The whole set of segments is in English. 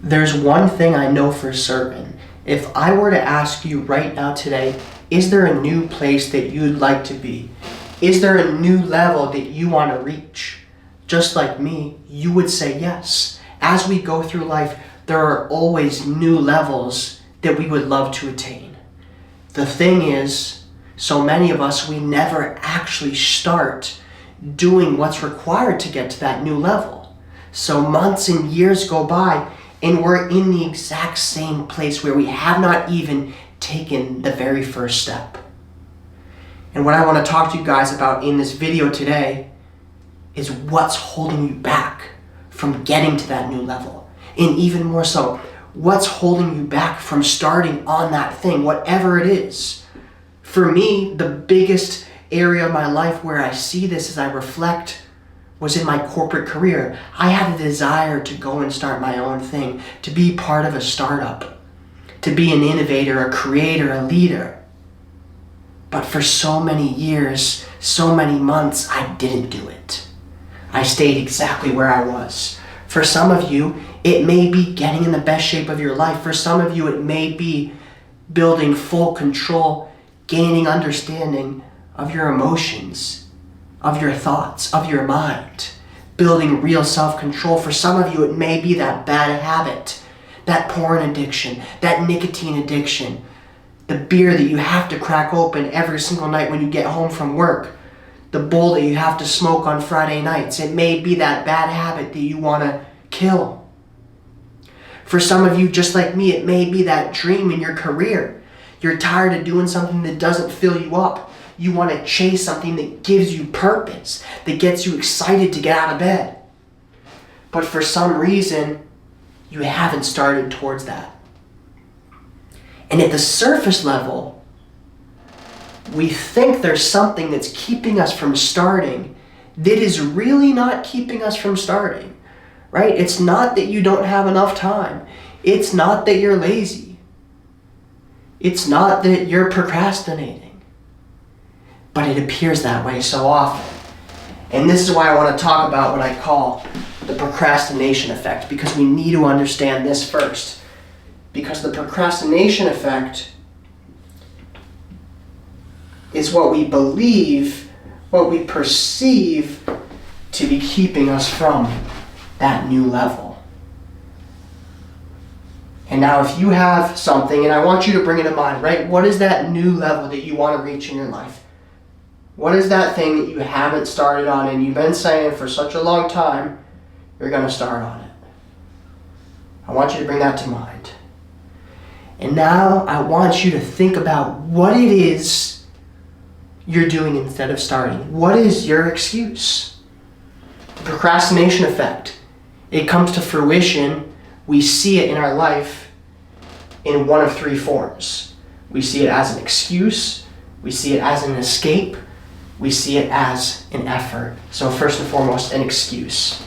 There's one thing I know for certain. If I were to ask you right now today, is there a new place that you'd like to be? Is there a new level that you want to reach? Just like me, you would say yes. As we go through life, there are always new levels that we would love to attain. The thing is, so many of us, we never actually start doing what's required to get to that new level. So months and years go by, and we're in the exact same place where we have not even taken the very first step. And what I want to talk to you guys about in this video today is what's holding you back from getting to that new level. And even more so, what's holding you back from starting on that thing, whatever it is. For me, the biggest area of my life where I see this as I reflect was in my corporate career. I had a desire to go and start my own thing, to be part of a startup, to be an innovator, a creator, a leader. But for so many years, so many months, I didn't do it. I stayed exactly where I was. For some of you, it may be getting in the best shape of your life. For some of you, it may be building full control, gaining understanding of your emotions, of your thoughts, of your mind, building real self-control. For some of you, it may be that bad habit, that porn addiction, that nicotine addiction, the beer that you have to crack open every single night when you get home from work, the bowl that you have to smoke on Friday nights. It may be that bad habit that you want to kill. For some of you, just like me, it may be that dream in your career. You're tired of doing something that doesn't fill you up. You want to chase something that gives you purpose, that gets you excited to get out of bed. But for some reason, you haven't started towards that. And at the surface level, we think there's something that's keeping us from starting that is really not keeping us from starting, right? It's not that you don't have enough time. It's not that you're lazy. It's not that you're procrastinating. But it appears that way so often. And this is why I want to talk about what I call the procrastination effect, because we need to understand this first. Because the procrastination effect is what we believe, what we perceive to be keeping us from that new level. And now if you have something, and I want you to bring it to mind, right? What is that new level that you want to reach in your life? What is that thing that you haven't started on and you've been saying for such a long time, you're going to start on it? I want you to bring that to mind. And now I want you to think about what it is you're doing instead of starting. What is your excuse? The procrastination effect. It comes to fruition. We see it in our life in one of three forms. We see it as an excuse. We see it as an escape. We see it as an effort. So first and foremost, an excuse.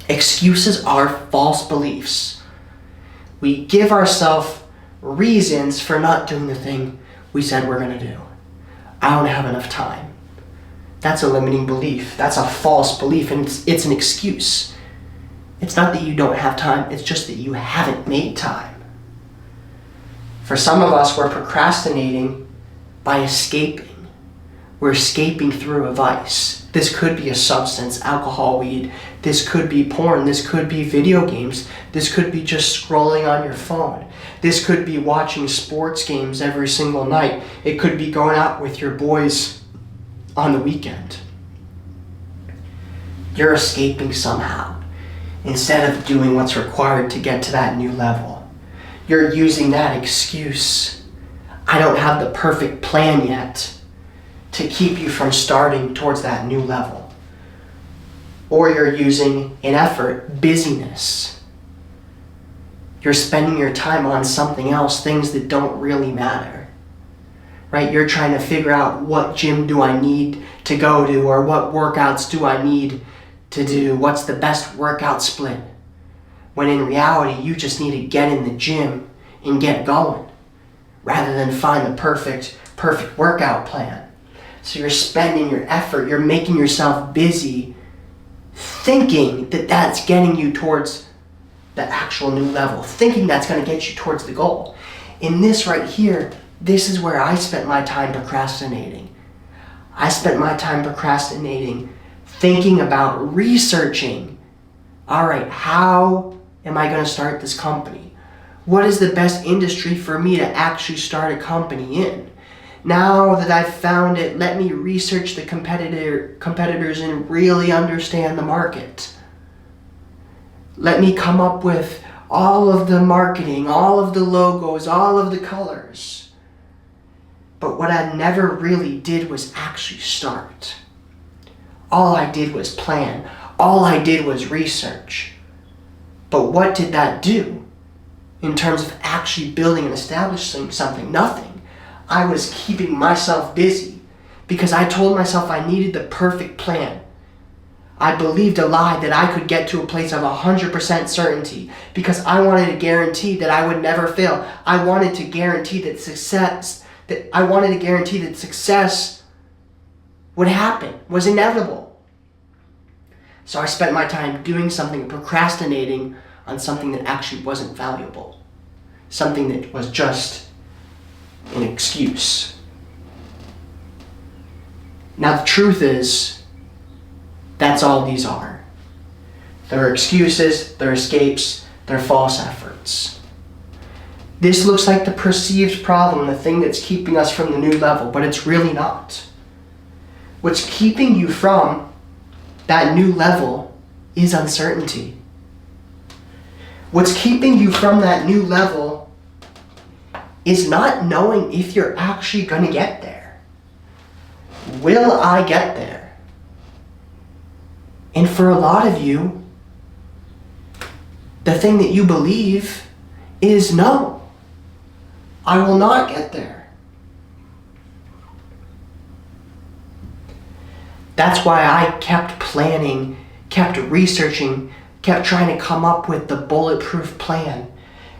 Excuses are false beliefs. We give ourselves reasons for not doing the thing we said we're going to do. I don't have enough time. That's a limiting belief. That's a false belief, and it's an excuse. It's not that you don't have time, it's just that you haven't made time. For some of us, we're procrastinating by escaping. We're escaping through a vice. This could be a substance, alcohol, weed. This could be porn. This could be video games. This could be just scrolling on your phone. This could be watching sports games every single night. It could be going out with your boys on the weekend. You're escaping somehow instead of doing what's required to get to that new level. You're using that excuse. I don't have the perfect plan yet, to keep you from starting towards that new level. Or you're using an effort, busyness. You're spending your time on something else, things that don't really matter. Right? You're trying to figure out what gym do I need to go to, or what workouts do I need to do? What's the best workout split? When in reality, you just need to get in the gym and get going, rather than find the perfect workout plan. So you're spending your effort, you're making yourself busy, thinking that that's getting you towards the actual new level, thinking that's going to get you towards the goal. In this right here, this is where I spent my time procrastinating. I spent my time procrastinating, thinking about researching. All right, how am I going to start this company? What is the best industry for me to actually start a company in? Now that I've found it, let me research the competitors and really understand the market. Let me come up with all of the marketing, all of the logos, all of the colors. But what I never really did was actually start. All I did was plan. All I did was research. But what did that do in terms of actually building and establishing something? Nothing. I was keeping myself busy because I told myself I needed the perfect plan. I believed a lie that I could get to a place of 100% certainty because I wanted to guarantee that I would never fail. I wanted to guarantee that success would happen, was inevitable. So I spent my time doing something, procrastinating on something that actually wasn't valuable. Something that was just an excuse. Now the truth is, that's all these are. They're excuses, they're escapes, they're false efforts. This looks like the perceived problem, the thing that's keeping us from the new level, but it's really not. What's keeping you from that new level is uncertainty. What's keeping you from that new level is not knowing if you're actually going to get there. Will I get there? And for a lot of you, the thing that you believe is no, I will not get there. That's why I kept planning, kept researching, kept trying to come up with the bulletproof plan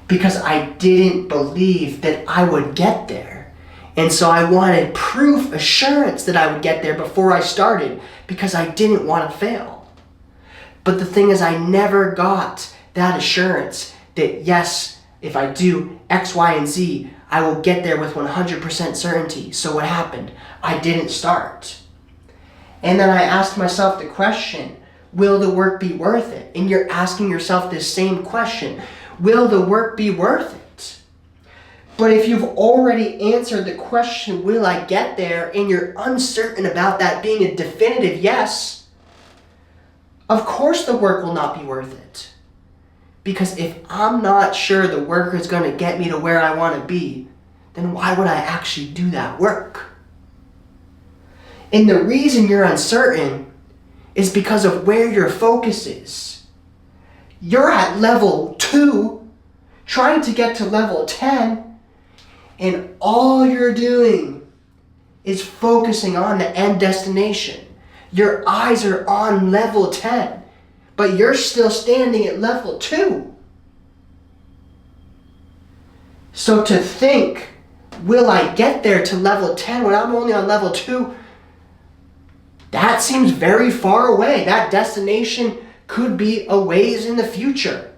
because I didn't believe that I would get there. And so I wanted proof, assurance that I would get there before I started because I didn't want to fail. But the thing is, I never got that assurance that yes, if I do X, Y, and Z, I will get there with 100% certainty. So what happened? I didn't start. And then I asked myself the question, will the work be worth it? And you're asking yourself this same question, will the work be worth it? But if you've already answered the question, will I get there, and you're uncertain about that being a definitive yes, of course the work will not be worth it. Because if I'm not sure the work is going to get me to where I want to be, then why would I actually do that work? And the reason you're uncertain is because of where your focus is. You're at level 2, trying to get to level 10, and all you're doing is focusing on the end destination. Your eyes are on level 10, but you're still standing at level 2. So to think, will I get there to level 10 when I'm only on level 2? That seems very far away. That destination could be a ways in the future.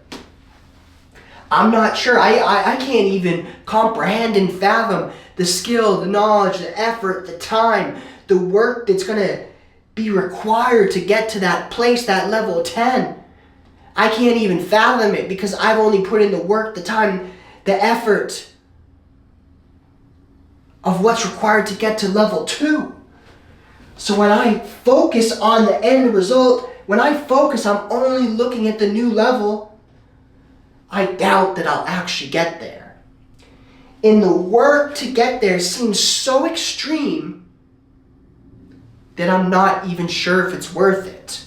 I'm not sure. I can't even comprehend and fathom the skill, the knowledge, the effort, the time, the work that's going to be required to get to that place, that level 10. I can't even fathom it because I've only put in the work, the time, the effort of what's required to get to level 2. So when I focus on the end result, when I focus, I'm only looking at the new level, I doubt that I'll actually get there. And the work to get there seems so extreme that I'm not even sure if it's worth it.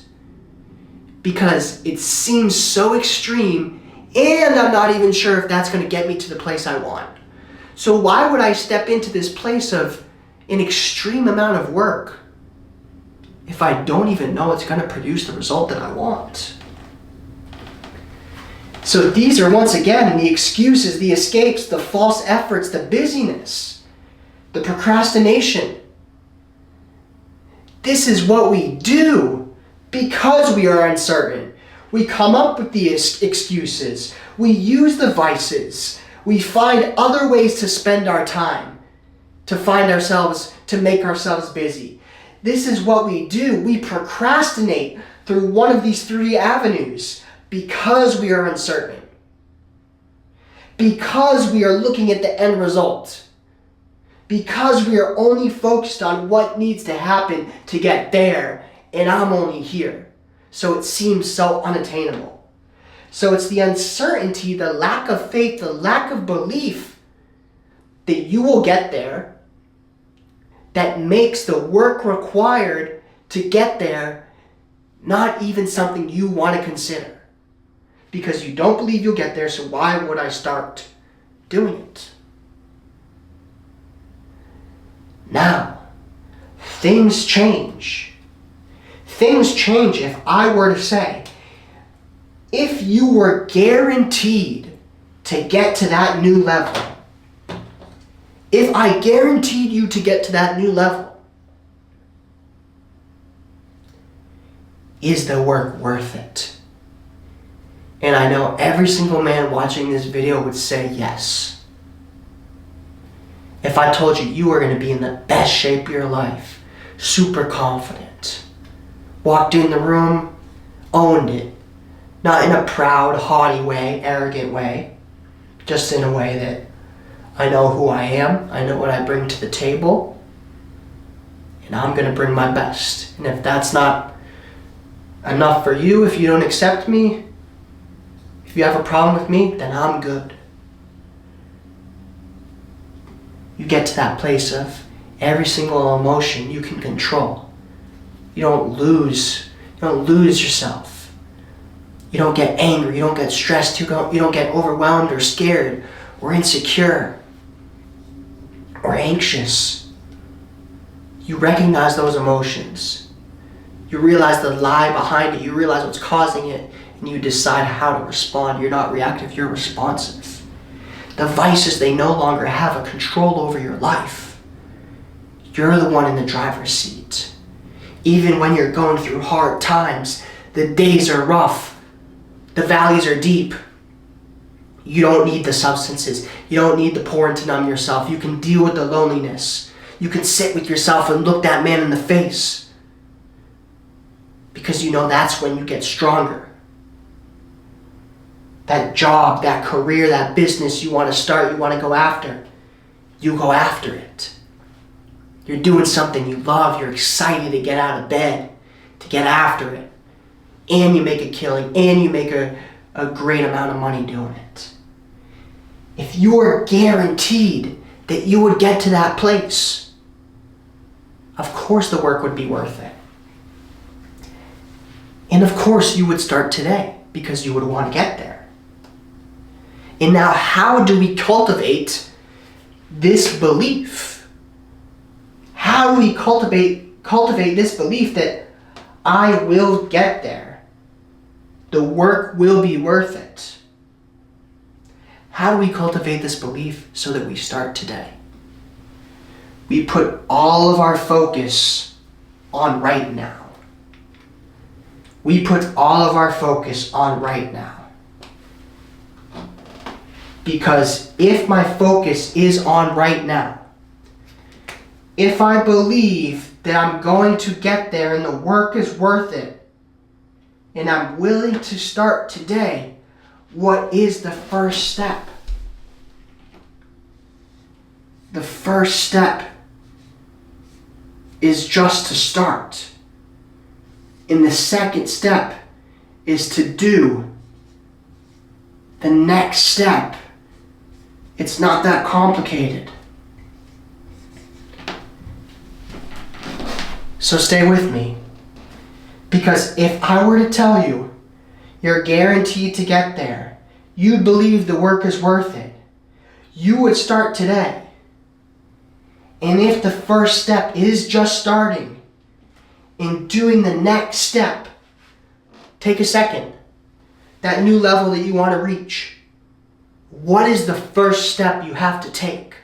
Because it seems so extreme, and I'm not even sure if that's going to get me to the place I want. So why would I step into this place of an extreme amount of work if I don't even know it's going to produce the result that I want? So these are, once again, the excuses, the escapes, the false efforts, the busyness, the procrastination. This is what we do because we are uncertain. We come up with the excuses. We use the vices. We find other ways to spend our time, to make ourselves busy. This is what we do. We procrastinate through one of these three avenues because we are uncertain. Because we are looking at the end result. Because we are only focused on what needs to happen to get there, and I'm only here. So it seems so unattainable. So it's the uncertainty, the lack of faith, the lack of belief that you will get there that makes the work required to get there not even something you want to consider. Because you don't believe you'll get there, so why would I start doing it? Now, things change. Things change if I were to say, if you were guaranteed to get to that new level, if I guaranteed you to get to that new level, is the work worth it? And I know every single man watching this video would say yes. If I told you you were going to be in the best shape of your life, super confident, walked in the room, owned it, not in a proud, haughty way, arrogant way, just in a way that I know who I am, I know what I bring to the table, and I'm going to bring my best. And if that's not enough for you, if you don't accept me, if you have a problem with me, then I'm good. You get to that place of every single emotion you can control. You don't lose yourself. You don't get angry, you don't get stressed, you don't get overwhelmed or scared or insecure or anxious. You recognize those emotions. You realize the lie behind it, you realize what's causing it, and you decide how to respond. You're not reactive, you're responsive. The vices, they no longer have a control over your life. You're the one in the driver's seat. Even when you're going through hard times, the days are rough, the valleys are deep. You don't need the substances. You don't need the porn to numb yourself. You can deal with the loneliness. You can sit with yourself and look that man in the face. Because you know that's when you get stronger. That job, that career, that business you want to start, you want to go after, you go after it. You're doing something you love, you're excited to get out of bed, to get after it. And you make a killing, and you make a great amount of money doing it. If you were guaranteed that you would get to that place, of course the work would be worth it. And of course you would start today, because you would want to get there. And now, how do we cultivate this belief? How do we cultivate this belief that I will get there? The work will be worth it. How do we cultivate this belief so that we start today? We put all of our focus on right now. We put all of our focus on right now. Because if my focus is on right now, if I believe that I'm going to get there and the work is worth it, and I'm willing to start today, what is the first step? The first step is just to start. And the second step is to do the next step. It's not that complicated. So stay with me. Because if I were to tell you you're guaranteed to get there, you believe the work is worth it, you would start today. And if the first step is just starting and doing the next step, take a second. That new level that you want to reach. What is the first step you have to take?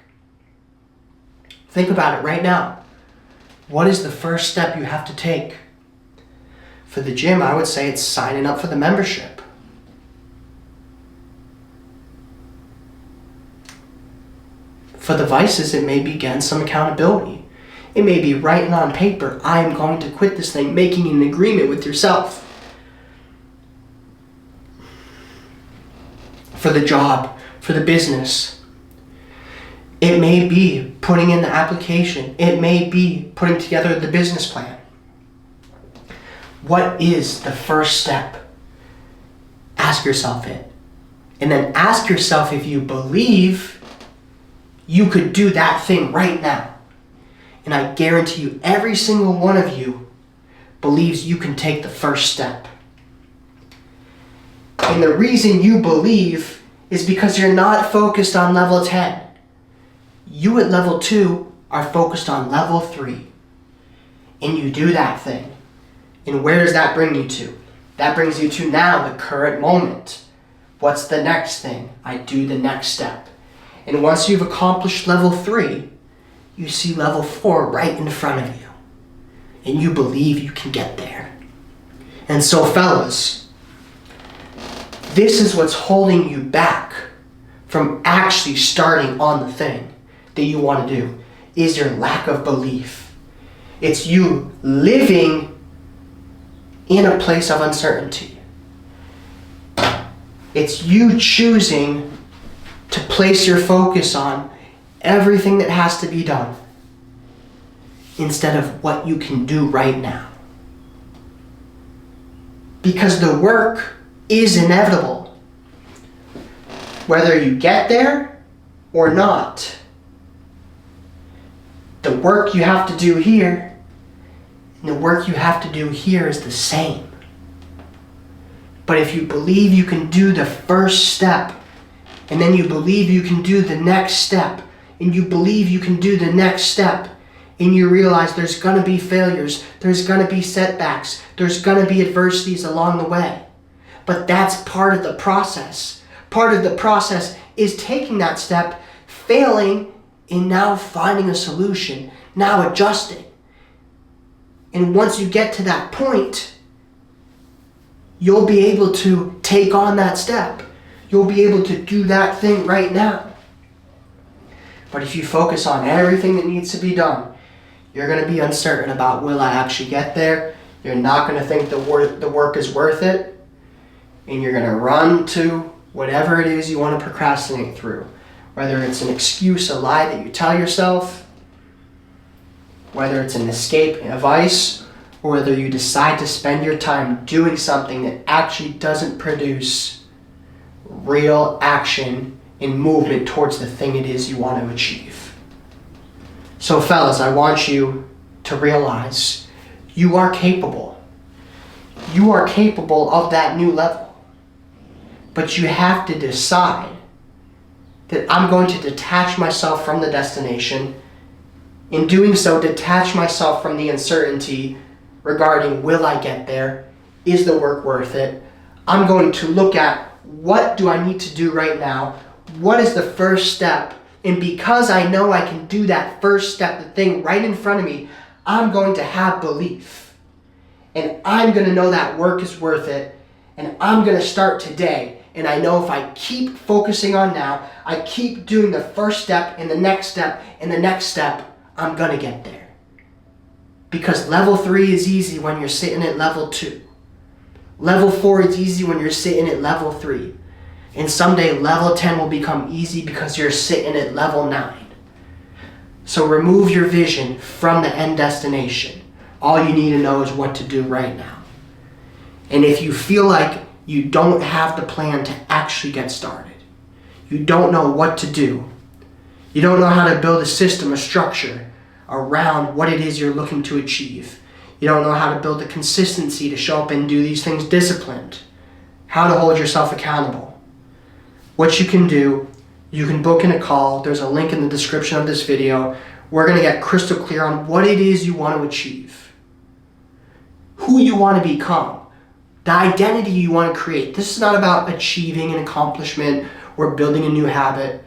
Think about it right now. What is the first step you have to take? For the gym, I would say it's signing up for the membership. For the vices, it may be getting some accountability. It may be writing on paper, I am going to quit this thing, making an agreement with yourself. For the job, for the business, it may be putting in the application. It may be putting together the business plan. What is the first step? Ask yourself it. And then ask yourself if you believe you could do that thing right now. And I guarantee you, every single one of you believes you can take the first step. And the reason you believe is because you're not focused on level 10. You at level 2 are focused on level 3. And you do that thing. And where does that bring you to? That brings you to now, the current moment. What's the next thing? I do the next step. And once you've accomplished level 3, you see level 4 right in front of you. And you believe you can get there. And so fellas, this is what's holding you back from actually starting on the thing that you want to do, is your lack of belief. It's you living in a place of uncertainty. It's you choosing to place your focus on everything that has to be done instead of what you can do right now. Because the work is inevitable. Whether you get there or not, the work you have to do here and the work you have to do here is the same. But if you believe you can do the first step, and then you believe you can do the next step, and you believe you can do the next step, and you realize there's going to be failures, there's going to be setbacks, there's going to be adversities along the way. But that's part of the process. Part of the process is taking that step, failing, and now finding a solution, now adjusting. And once you get to that point, you'll be able to take on that step. You'll be able to do that thing right now. But if you focus on everything that needs to be done, you're going to be uncertain about, will I actually get there? You're not going to think the work is worth it. And you're going to run to whatever it is you want to procrastinate through. Whether it's an excuse, a lie that you tell yourself, whether it's an escape, a vice, or whether you decide to spend your time doing something that actually doesn't produce real action and movement towards the thing it is you want to achieve. So fellas, I want you to realize you are capable. You are capable of that new level. But you have to decide that I'm going to detach myself from the destination. In doing so, detach myself from the uncertainty regarding, will I get there? Is the work worth it? I'm going to look at, what do I need to do right now? What is the first step? And because I know I can do that first step, the thing right in front of me, I'm going to have belief. And I'm going to know that work is worth it. And I'm going to start today. And I know if I keep focusing on now, I keep doing the first step and the next step and the next step, I'm going to get there. Because level 3 is easy when you're sitting at level 2. Level 4 is easy when you're sitting at level 3. And someday level 10 will become easy because you're sitting at level 9. So remove your vision from the end destination. All you need to know is what to do right now. And if you feel like you don't have the plan to actually get started, you don't know what to do, you don't know how to build a system, a structure around what it is you're looking to achieve, you don't know how to build the consistency to show up and do these things disciplined, how to hold yourself accountable, what you can do, you can book in a call. There's a link in the description of this video. We're going to get crystal clear on what it is you want to achieve, who you want to become, the identity you want to create. This is not about achieving an accomplishment or building a new habit.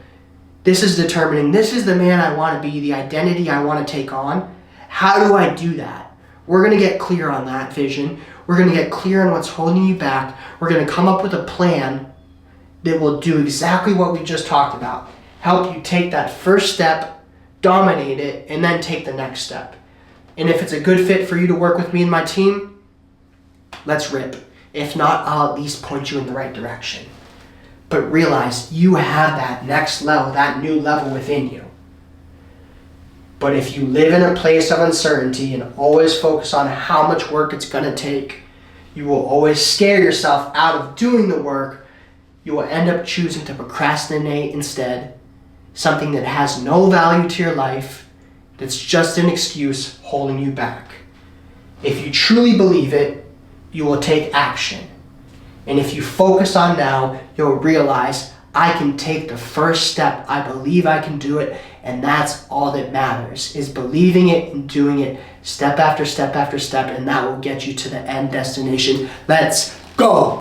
This is determining, this is the man I want to be, the identity I want to take on. How do I do that? We're going to get clear on that vision. We're going to get clear on what's holding you back. We're going to come up with a plan that will do exactly what we just talked about. Help you take that first step, dominate it, and then take the next step. And if it's a good fit for you to work with me and my team, let's rip. If not, I'll at least point you in the right direction. But realize you have that next level, that new level within you. But if you live in a place of uncertainty and always focus on how much work it's going to take, you will always scare yourself out of doing the work. You will end up choosing to procrastinate instead, something that has no value to your life, that's just an excuse holding you back. If you truly believe it, you will take action. And if you focus on now, you'll realize I can take the first step. I believe I can do it. And that's all that matters, is believing it and doing it step after step after step. And that will get you to the end destination. Let's go.